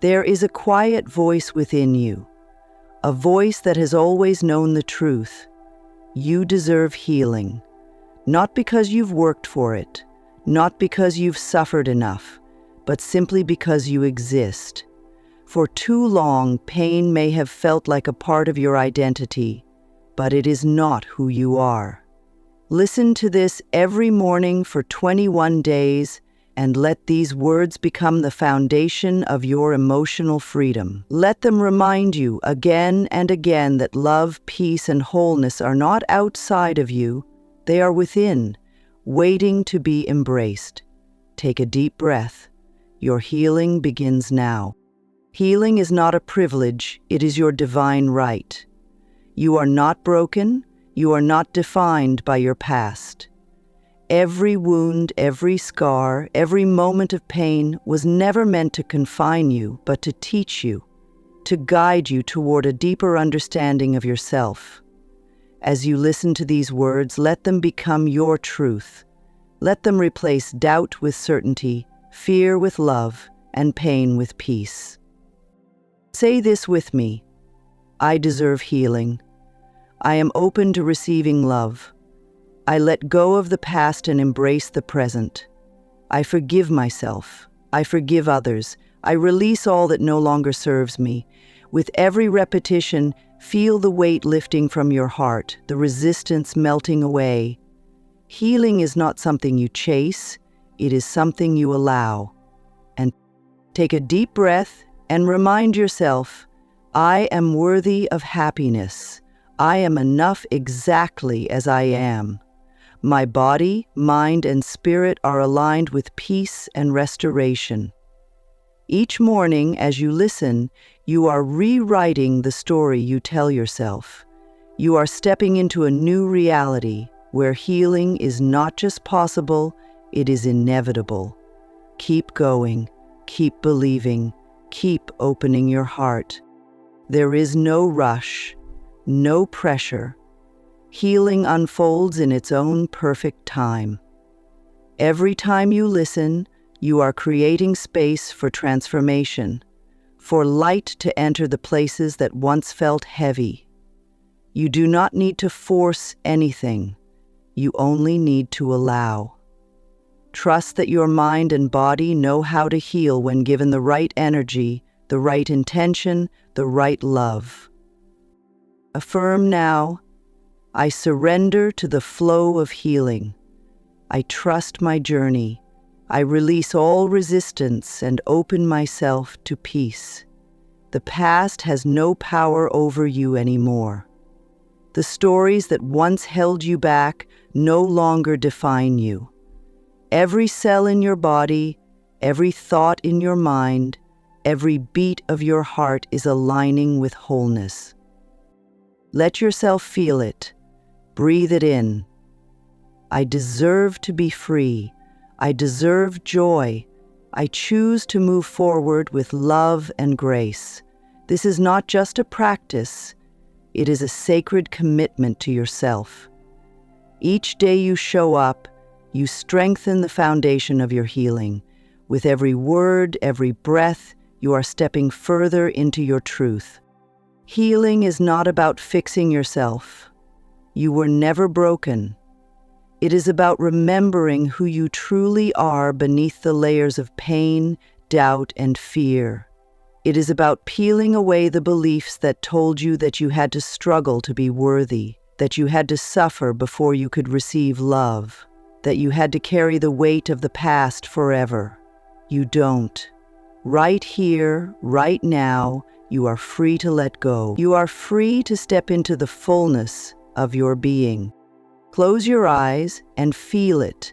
There is a quiet voice within you, a voice that has always known the truth. You deserve healing, not because you've worked for it, not because you've suffered enough, but simply because you exist. For too long, pain may have felt like a part of your identity, but it is not who you are. Listen to this every morning for 21 days and let these words become the foundation of your emotional freedom. Let them remind you again and again that love, peace, and wholeness are not outside of you, they are within, waiting to be embraced. Take a deep breath. Your healing begins now. Healing is not a privilege, it is your divine right. You are not broken, you are not defined by your past. Every wound, every scar, every moment of pain was never meant to confine you, but to teach you, to guide you toward a deeper understanding of yourself. As you listen to these words, let them become your truth. Let them replace doubt with certainty, fear with love, and pain with peace. Say this with me: I deserve healing. I am open to receiving love. I let go of the past and embrace the present. I forgive myself. I forgive others. I release all that no longer serves me. With every repetition, feel the weight lifting from your heart, the resistance melting away. Healing is not something you chase, it is something you allow. And take a deep breath and remind yourself, I am worthy of happiness. I am enough exactly as I am. My body, mind, and spirit are aligned with peace and restoration. Each morning, as you listen, you are rewriting the story you tell yourself. You are stepping into a new reality where healing is not just possible, it is inevitable. Keep going, keep believing, keep opening your heart. There is no rush, no pressure. Healing unfolds in its own perfect time. Every time you listen, you are creating space for transformation, for light to enter the places that once felt heavy. You do not need to force anything. You only need to allow. Trust that your mind and body know how to heal when given the right energy, the right intention, the right love. Affirm now, I surrender to the flow of healing. I trust my journey. I release all resistance and open myself to peace. The past has no power over you anymore. The stories that once held you back no longer define you. Every cell in your body, every thought in your mind, every beat of your heart is aligning with wholeness. Let yourself feel it. Breathe it in. I deserve to be free. I deserve joy. I choose to move forward with love and grace. This is not just a practice. It is a sacred commitment to yourself. Each day you show up, you strengthen the foundation of your healing. With every word, every breath, you are stepping further into your truth. Healing is not about fixing yourself. You were never broken. It is about remembering who you truly are beneath the layers of pain, doubt, and fear. It is about peeling away the beliefs that told you that you had to struggle to be worthy, that you had to suffer before you could receive love, that you had to carry the weight of the past forever. You don't. Right here, right now, you are free to let go. You are free to step into the fullness of your being. Close your eyes and feel it.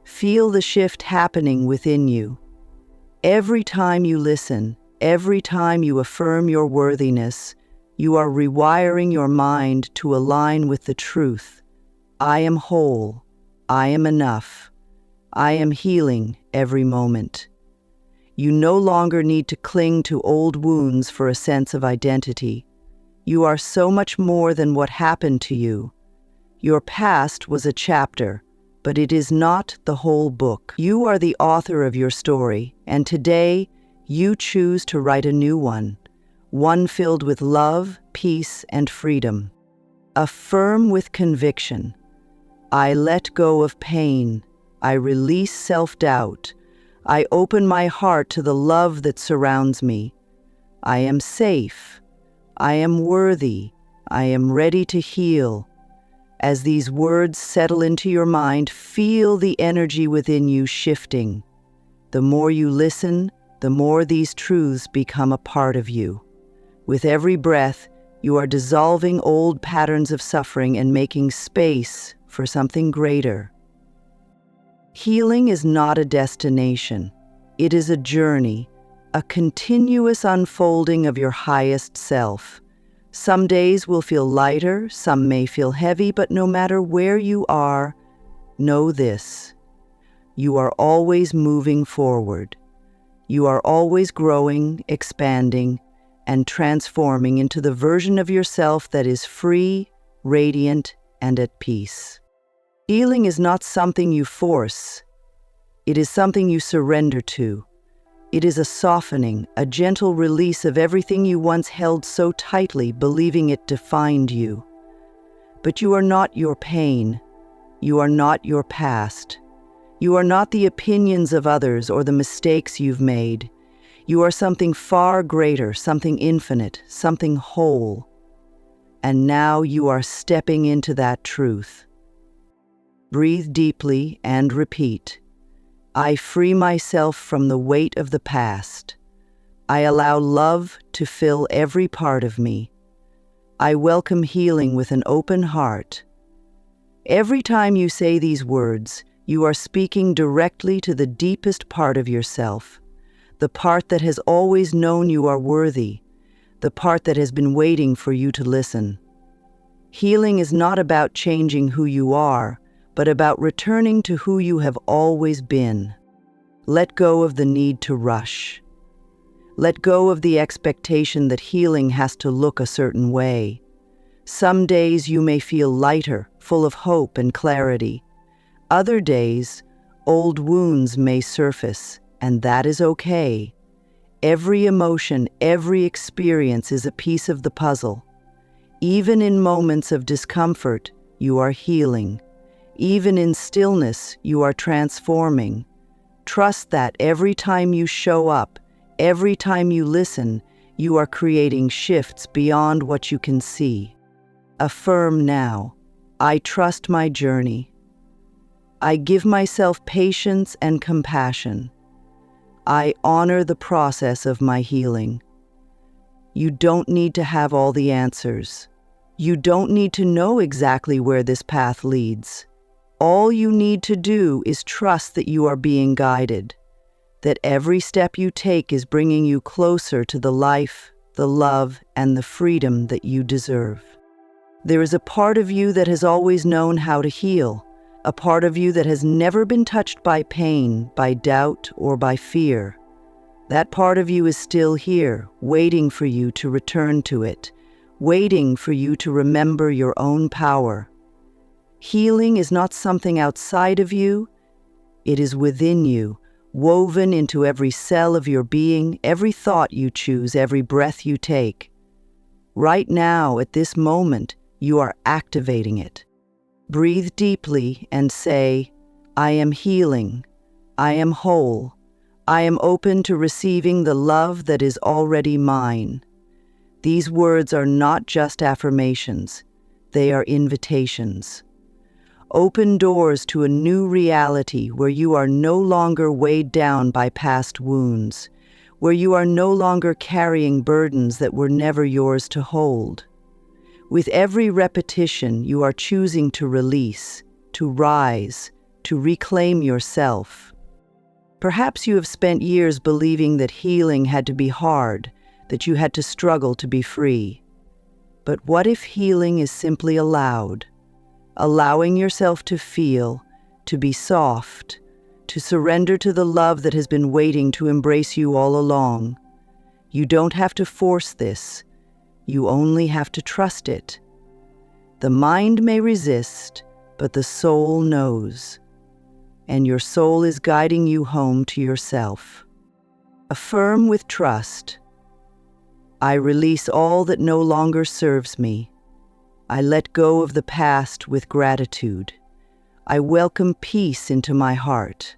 Feel the shift happening within you. Every time you listen, every time you affirm your worthiness, you are rewiring your mind to align with the truth. I am whole. I am enough. I am healing every moment. You no longer need to cling to old wounds for a sense of identity. You are so much more than what happened to you. Your past was a chapter, but it is not the whole book. You are the author of your story, and today, You choose to write a new one filled with love, peace, and freedom. Affirm with conviction. I let go of pain. I release self-doubt. I open my heart to the love that surrounds me. I am safe. I am worthy. I am ready to heal. As these words settle into your mind, feel the energy within you shifting. The more you listen, the more these truths become a part of you. With every breath, you are dissolving old patterns of suffering and making space for something greater. Healing is not a destination. It is a journey, a continuous unfolding of your highest self. Some days will feel lighter, some may feel heavy, but no matter where you are, know this: you are always moving forward. You are always growing, expanding, and transforming into the version of yourself that is free, radiant, and at peace. Healing is not something you force. It is something you surrender to. It is a softening, a gentle release of everything you once held so tightly, believing it defined you. But you are not your pain. You are not your past. You are not the opinions of others or the mistakes you've made. You are something far greater, something infinite, something whole. And now you are stepping into that truth. Breathe deeply and repeat. I free myself from the weight of the past. I allow love to fill every part of me. I welcome healing with an open heart. Every time you say these words, you are speaking directly to the deepest part of yourself, the part that has always known you are worthy, the part that has been waiting for you to listen. Healing is not about changing who you are, but about returning to who you have always been. Let go of the need to rush. Let go of the expectation that healing has to look a certain way. Some days you may feel lighter, full of hope and clarity. Other days, old wounds may surface, and that is okay. Every emotion, every experience is a piece of the puzzle. Even in moments of discomfort, you are healing. Even in stillness, you are transforming. Trust that every time you show up, every time you listen, you are creating shifts beyond what you can see. Affirm now, I trust my journey. I give myself patience and compassion. I honor the process of my healing. You don't need to have all the answers. You don't need to know exactly where this path leads. All you need to do is trust that you are being guided, that every step you take is bringing you closer to the life, the love, and the freedom that you deserve. There is a part of you that has always known how to heal, a part of you that has never been touched by pain, by doubt, or by fear. That part of you is still here, waiting for you to return to it, waiting for you to remember your own power. Healing is not something outside of you, it is within you, woven into every cell of your being, every thought you choose, every breath you take. Right now, at this moment, you are activating it. Breathe deeply and say, I am healing, I am whole, I am open to receiving the love that is already mine. These words are not just affirmations, they are invitations. Open doors to a new reality where you are no longer weighed down by past wounds, where you are no longer carrying burdens that were never yours to hold. With every repetition, you are choosing to release, to rise, to reclaim yourself. Perhaps you have spent years believing that healing had to be hard, that you had to struggle to be free. But what if healing is simply allowed? Allowing yourself to feel, to be soft, to surrender to the love that has been waiting to embrace you all along. You don't have to force this. You only have to trust it. The mind may resist, but the soul knows. And your soul is guiding you home to yourself. Affirm with trust. I release all that no longer serves me. I let go of the past with gratitude. I welcome peace into my heart.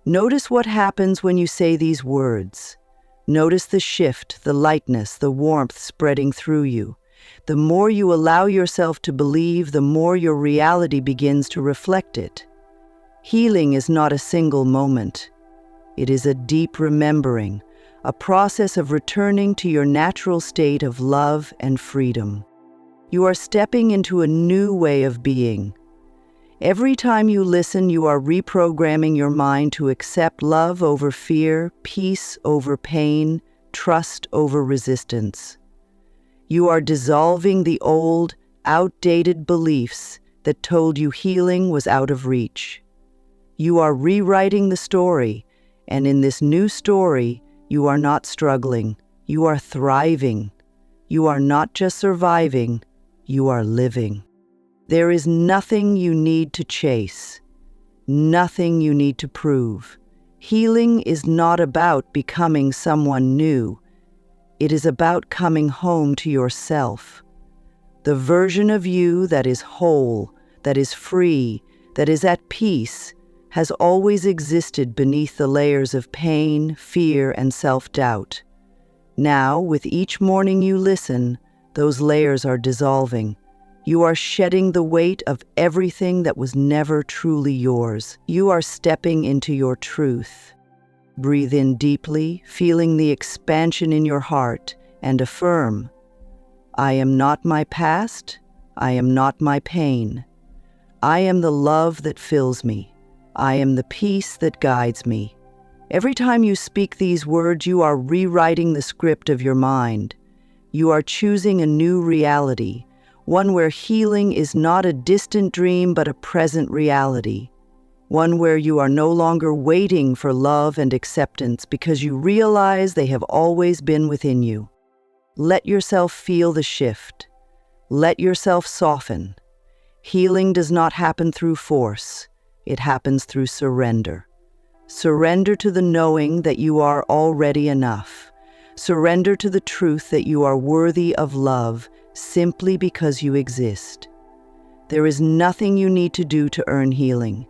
Notice what happens when you say these words. Notice the shift, the lightness, the warmth spreading through you. The more you allow yourself to believe, the more your reality begins to reflect it. Healing is not a single moment. It is a deep remembering, a process of returning to your natural state of love and freedom. You are stepping into a new way of being. Every time you listen, you are reprogramming your mind to accept love over fear, peace over pain, trust over resistance. You are dissolving the old, outdated beliefs that told you healing was out of reach. You are rewriting the story, and in this new story, you are not struggling, you are thriving. You are not just surviving, you are living. There is nothing you need to chase, nothing you need to prove. Healing is not about becoming someone new. It is about coming home to yourself. The version of you that is whole, that is free, that is at peace, has always existed beneath the layers of pain, fear, and self-doubt. Now, with each morning you listen, those layers are dissolving. You are shedding the weight of everything that was never truly yours. You are stepping into your truth. Breathe in deeply, feeling the expansion in your heart, and affirm, I am not my past. I am not my pain. I am the love that fills me. I am the peace that guides me. Every time you speak these words, you are rewriting the script of your mind. You are choosing a new reality, one where healing is not a distant dream but a present reality, one where you are no longer waiting for love and acceptance because you realize they have always been within you. Let yourself feel the shift. Let yourself soften. Healing does not happen through force. It happens through surrender. Surrender to the knowing that you are already enough. Surrender to the truth that you are worthy of love simply because you exist. There is nothing you need to do to earn healing.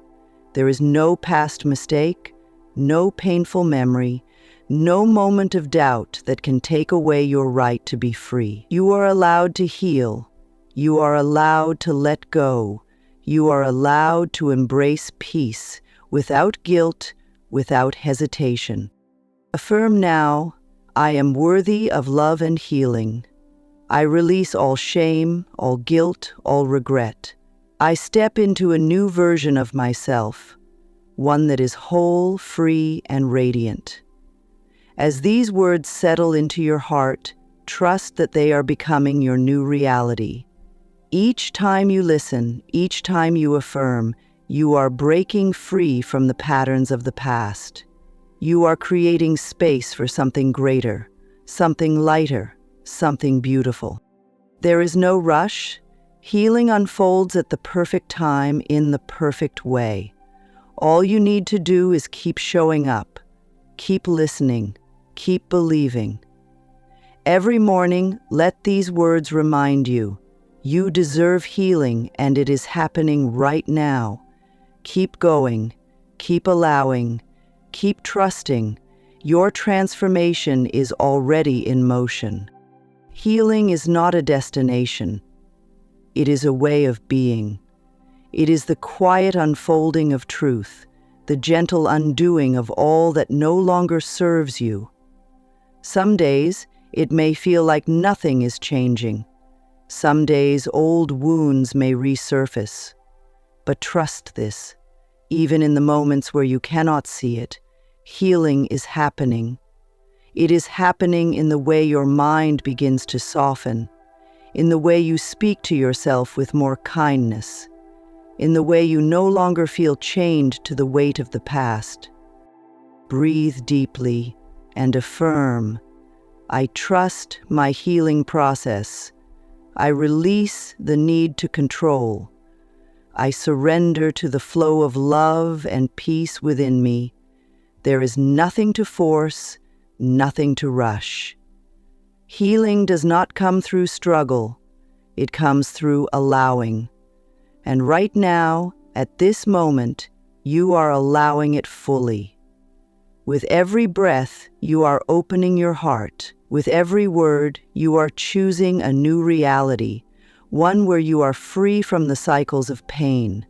There is no past mistake, no painful memory, no moment of doubt that can take away your right to be free. You are allowed to heal. You are allowed to let go. You are allowed to embrace peace without guilt, without hesitation. Affirm now, I am worthy of love and healing. I release all shame, all guilt, all regret. I step into a new version of myself, one that is whole, free, and radiant. As these words settle into your heart, trust that they are becoming your new reality. Each time you listen, each time you affirm, you are breaking free from the patterns of the past. You are creating space for something greater, something lighter, something beautiful. There is no rush. Healing unfolds at the perfect time in the perfect way. All you need to do is keep showing up, keep listening, keep believing. Every morning, let these words remind you, you deserve healing and it is happening right now. Keep going, keep allowing, keep trusting. Your transformation is already in motion. Healing is not a destination. It is a way of being. It is the quiet unfolding of truth, the gentle undoing of all that no longer serves you. Some days, it may feel like nothing is changing. Some days, old wounds may resurface. But trust this, even in the moments where you cannot see it, healing is happening. It is happening in the way your mind begins to soften, in the way you speak to yourself with more kindness, in the way you no longer feel chained to the weight of the past. Breathe deeply and affirm, I trust my healing process. I release the need to control. I surrender to the flow of love and peace within me. There is nothing to force, nothing to rush. Healing does not come through struggle. It comes through allowing. And right now, at this moment, you are allowing it fully. With every breath, you are opening your heart. With every word, you are choosing a new reality, one where you are free from the cycles of pain,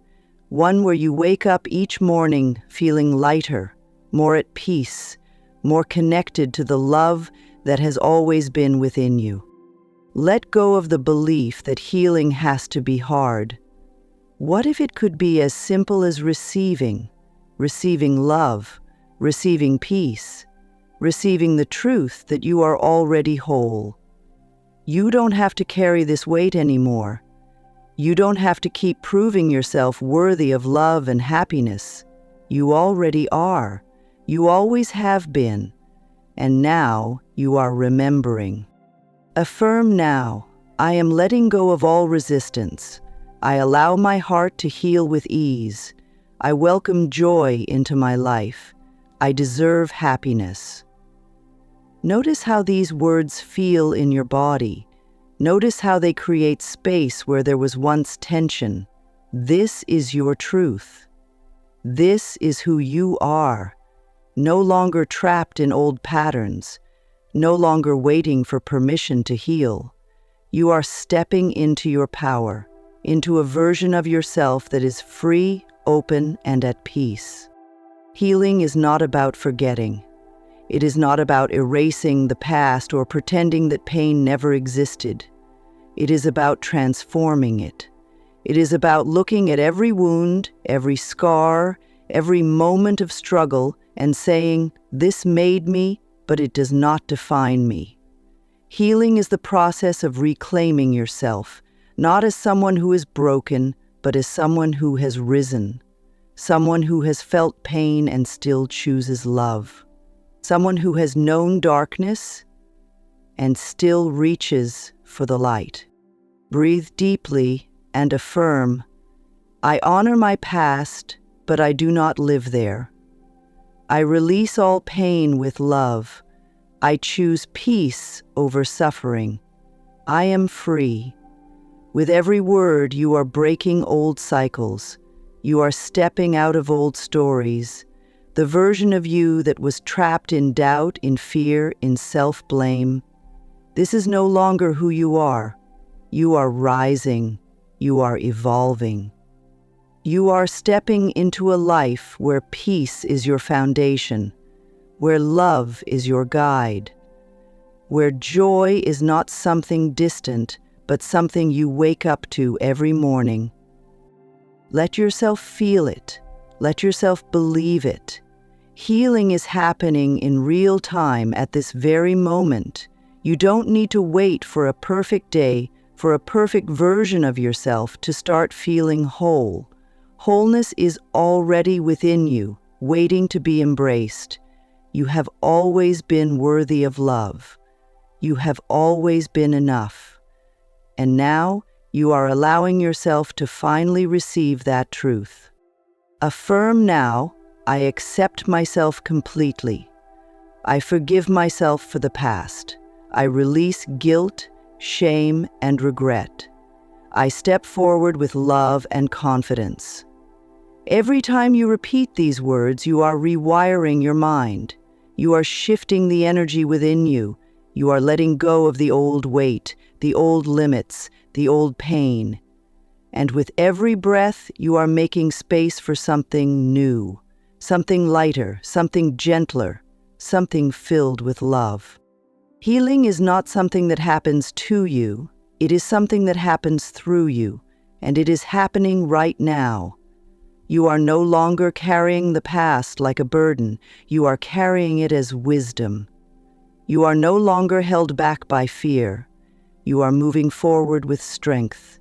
one where you wake up each morning feeling lighter, more at peace, more connected to the love that has always been within you. Let go of the belief that healing has to be hard. What if it could be as simple as receiving love, receiving peace, receiving the truth that you are already whole? You don't have to carry this weight anymore. You don't have to keep proving yourself worthy of love and happiness. You already are. You always have been. And now you are remembering. Affirm now, I am letting go of all resistance. I allow my heart to heal with ease. I welcome joy into my life. I deserve happiness. Notice how these words feel in your body. Notice how they create space where there was once tension. This is your truth. This is who you are. No longer trapped in old patterns. No longer waiting for permission to heal. You are stepping into your power, into a version of yourself that is free, open, and at peace. Healing is not about forgetting. It is not about erasing the past or pretending that pain never existed. It is about transforming it. It is about looking at every wound, every scar, every moment of struggle and saying, "This made me, but it does not define me." Healing is the process of reclaiming yourself, not as someone who is broken, but as someone who has risen, someone who has felt pain and still chooses love. Someone who has known darkness and still reaches for the light. Breathe deeply and affirm, I honor my past, but I do not live there. I release all pain with love. I choose peace over suffering. I am free. With every word, you are breaking old cycles. You are stepping out of old stories. The version of you that was trapped in doubt, in fear, in self-blame. This is no longer who you are. You are rising. You are evolving. You are stepping into a life where peace is your foundation, where love is your guide, where joy is not something distant, but something you wake up to every morning. Let yourself feel it. Let yourself believe it. Healing is happening in real time at this very moment. You don't need to wait for a perfect day, for a perfect version of yourself to start feeling whole. Wholeness is already within you, waiting to be embraced. You have always been worthy of love. You have always been enough. And now you are allowing yourself to finally receive that truth. Affirm now, I accept myself completely. I forgive myself for the past. I release guilt, shame, and regret. I step forward with love and confidence. Every time you repeat these words, you are rewiring your mind. You are shifting the energy within you. You are letting go of the old weight, the old limits, the old pain. And with every breath, you are making space for something new, something lighter, something gentler, something filled with love. Healing is not something that happens to you. It is something that happens through you, and it is happening right now. You are no longer carrying the past like a burden. You are carrying it as wisdom. You are no longer held back by fear. You are moving forward with strength.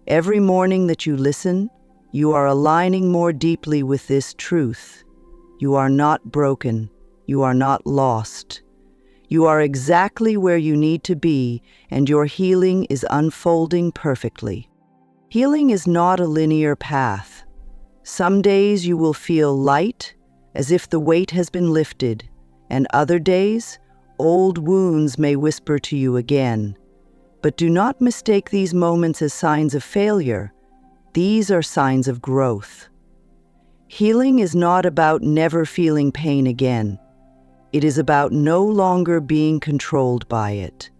Every morning that you listen, you are aligning more deeply with this truth. You are not broken. You are not lost. You are exactly where you need to be, and your healing is unfolding perfectly. Healing is not a linear path. Some days you will feel light, as if the weight has been lifted, and other days, old wounds may whisper to you again. But do not mistake these moments as signs of failure. These are signs of growth. Healing is not about never feeling pain again. It is about no longer being controlled by it.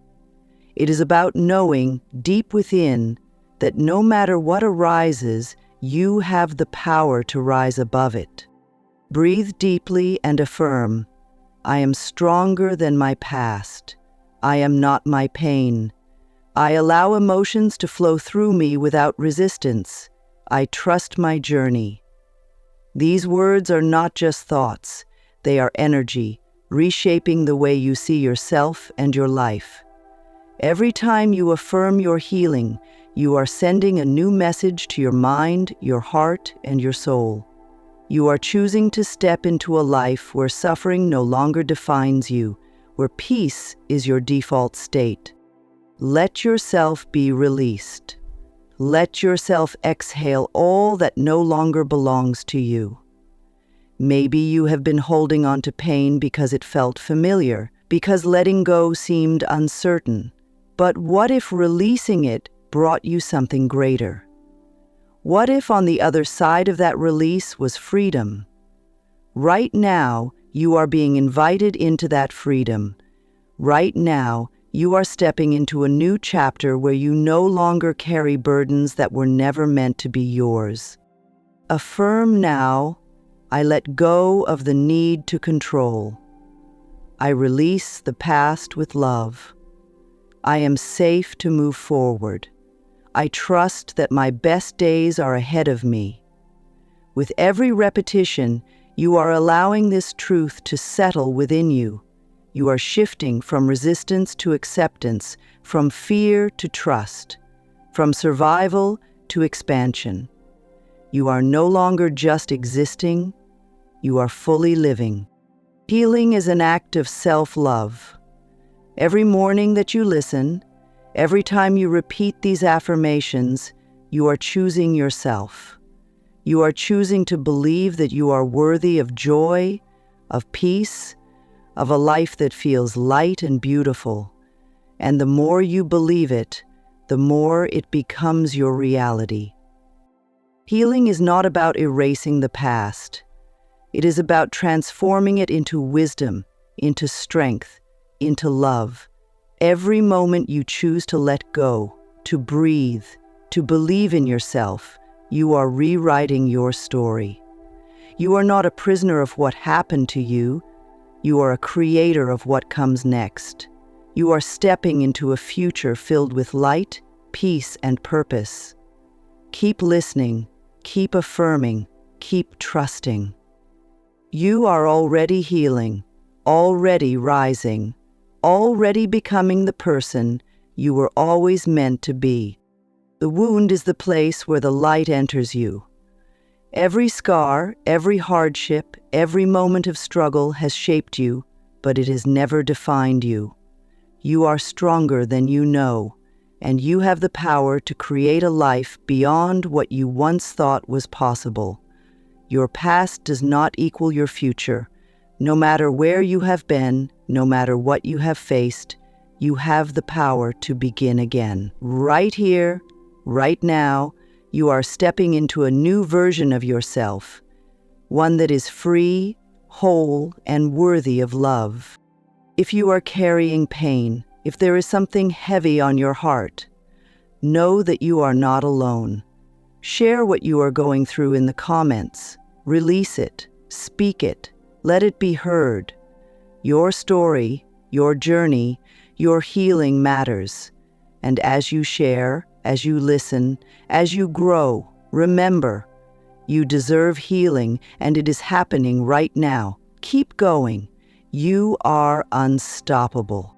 It is about knowing deep within that no matter what arises, you have the power to rise above it. Breathe deeply and affirm, I am stronger than my past. I am not my pain. I allow emotions to flow through me without resistance. I trust my journey. These words are not just thoughts. They are energy, reshaping the way you see yourself and your life. Every time you affirm your healing, you are sending a new message to your mind, your heart, and your soul. You are choosing to step into a life where suffering no longer defines you, where peace is your default state. Let yourself be released. Let yourself exhale all that no longer belongs to you. Maybe you have been holding on to pain because it felt familiar, because letting go seemed uncertain. But what if releasing it brought you something greater? What if on the other side of that release was freedom? Right now, you are being invited into that freedom. Right now, you are stepping into a new chapter where you no longer carry burdens that were never meant to be yours. Affirm now, I let go of the need to control. I release the past with love. I am safe to move forward. I trust that my best days are ahead of me. With every repetition, you are allowing this truth to settle within you. You are shifting from resistance to acceptance, from fear to trust, from survival to expansion. You are no longer just existing, you are fully living. Healing is an act of self-love. Every morning that you listen, every time you repeat these affirmations, you are choosing yourself. You are choosing to believe that you are worthy of joy, of peace, of a life that feels light and beautiful. And the more you believe it, the more it becomes your reality. Healing is not about erasing the past. It is about transforming it into wisdom, into strength, into love. Every moment you choose to let go, to breathe, to believe in yourself, you are rewriting your story. You are not a prisoner of what happened to you. You are a creator of what comes next. You are stepping into a future filled with light, peace, and purpose. Keep listening, keep affirming, keep trusting. You are already healing, already rising, already becoming the person you were always meant to be. The wound is the place where the light enters you. Every scar, every hardship, every moment of struggle has shaped you, but it has never defined you. You are stronger than you know, and you have the power to create a life beyond what you once thought was possible. Your past does not equal your future. No matter where you have been, no matter what you have faced, you have the power to begin again. Right here, right now, you are stepping into a new version of yourself, one that is free, whole, and worthy of love. If you are carrying pain, if there is something heavy on your heart, know that you are not alone. Share what you are going through in the comments. Release it, speak it, let it be heard. Your story, your journey, your healing matters. And as you share, as you listen, as you grow, remember, you deserve healing, and it is happening right now. Keep going. You are unstoppable.